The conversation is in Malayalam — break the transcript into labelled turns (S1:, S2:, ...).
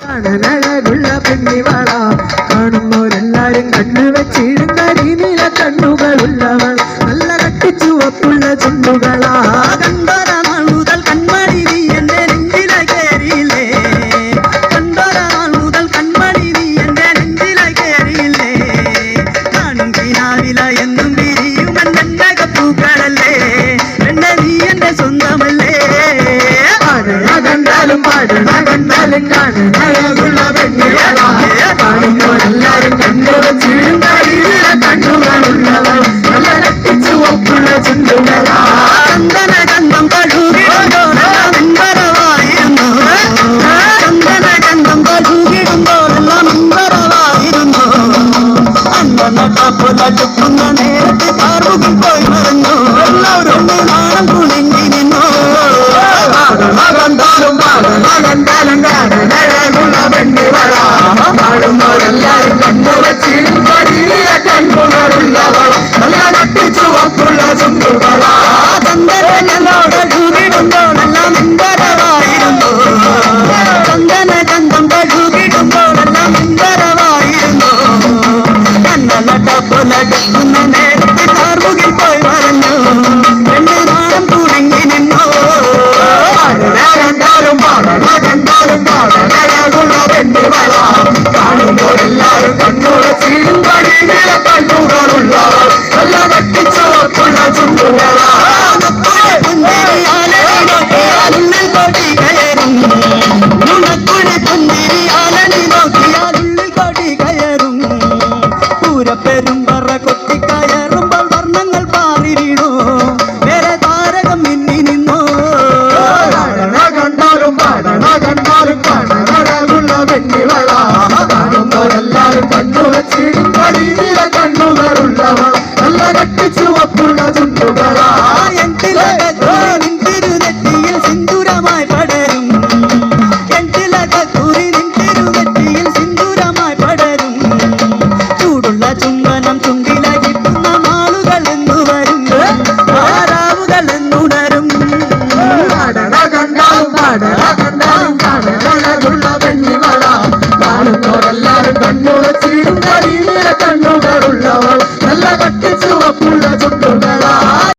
S1: കാണനഴകുള്ള പെണ്ണിവള കാണുന്നവരെല്ലാരും കണ്ണു വെച്ചിരുന്ന നീല കണ്ണുകളുള്ളവൾ നല്ല കട്ടിച്ചുവപ്പുള്ള ചുണ്ടുകളാ
S2: കണ്ടൊരാൾ മുതൽ കൺമണി നീ എന്റെ നെഞ്ചിലെ കയറിയില്ലേ കണ്ടൊരാൾ മുതൽ കൺമണി നീ എന്റെ നെഞ്ചിലെ കയറിയില്ലേ കാണും കിനാവില എന്നും വിരിയും എന്നെ പൂക്കളല്ലേ എന്നെ നീ എന്റെ സ്വന്തമല്ലേ
S1: കണ്ടാലും പാടണ കണ്ടാലും കാണനഴകുള്ള പെണ്ണിവള കാണുന്നവരെല്ലാരും കണ്ണു വെച്ചിരുന്ന നീല കണ്ണുകളുള്ളവൾ നല്ല കട്ടിച്ചുവപ്പുള്ള ചുണ്ടുകളാ
S2: ചന്ദന ഗന്ധം കഴുകിടുമ്പോഴെല്ലാം മുൻപരവായിരുന്നു ചന്ദന ഗന്ധം കഴുകിടുമ്പോഴെല്ലാം മുൻപരവായിരുന്നു അന്നപ്പുലടുക്കുന്ന നേരത്തെ പാറുകിൽ പോയി മറന്നു എല്ലാവരും നാണം കുളിങ്ങി നിന്നു
S1: കണ്ടാലും കണ്ടാലും കാണനഴകുള്ള പെണ്ണിവള കാണുന്നവരെല്ലാരും കണ്ണു വെച്ചിരുന്ന നീല കണ്ണുകളുള്ളവൾ നല്ല കട്ടിച്ചുവപ്പുള്ള ചുണ്ടുകളാ
S2: കഴുകിടുമ്പോഴെല്ലാം മുൻപരവായിരുന്നു ചന്ദന ഗന്ധം കഴുകിടുമ്പോഴെല്ലാം മുൻപരവായിരുന്നു പുലടുക്കുന്ന നേരത്തെ കാർമുകിൽ പോയി മറഞ്ഞു എന്റെ നാളം തുടങ്ങി നിന്നു
S1: കണ്ടാലും കണ്ടാലും കാണനഴകുള്ള പെണ്ണിവള കാണുന്നവരെല്ലാരും കണ്ണു വെച്ചിരുന്ന നീല കണ്ണുകളുള്ളവൾ നല്ല കട്ടിച്ചുവപ്പുള്ള ചുണ്ടുകളാ
S2: പെരുമ്പറ കൊത്തിക്കയറുമ്പോൾ വർണ്ണങ്ങൾ പാറി വീണു വേറെ താരകം മിന്നി നിന്നു
S1: കണ്ടാലും കാണനഴകുള്ള പെണ്ണിവള കാണുന്നവരെല്ലാരും കണ്ണു വെച്ചിരുന്ന നീല കണ്ണുകളുള്ളവൾ നല്ല കട്ടിച്ചുവപ്പുള്ള ചുണ്ടുകളാ
S2: തിരുനെറ്റിയിൽ സിന്ദൂരമായി പടരും തിരുനെറ്റിയിൽ സിന്ദൂരമായി പടരും ചൂടുള്ള ചുംബനം ചുണ്ടിലകിട്ടുന്ന നാളുകൾ എന്നു വരും ആരാവുകൾ എന്നുണരും
S1: കണ്ടാലും കാണനഴകുള്ള പെണ്ണിവള കാണുന്നവരെല്ലാരും കണ്ണു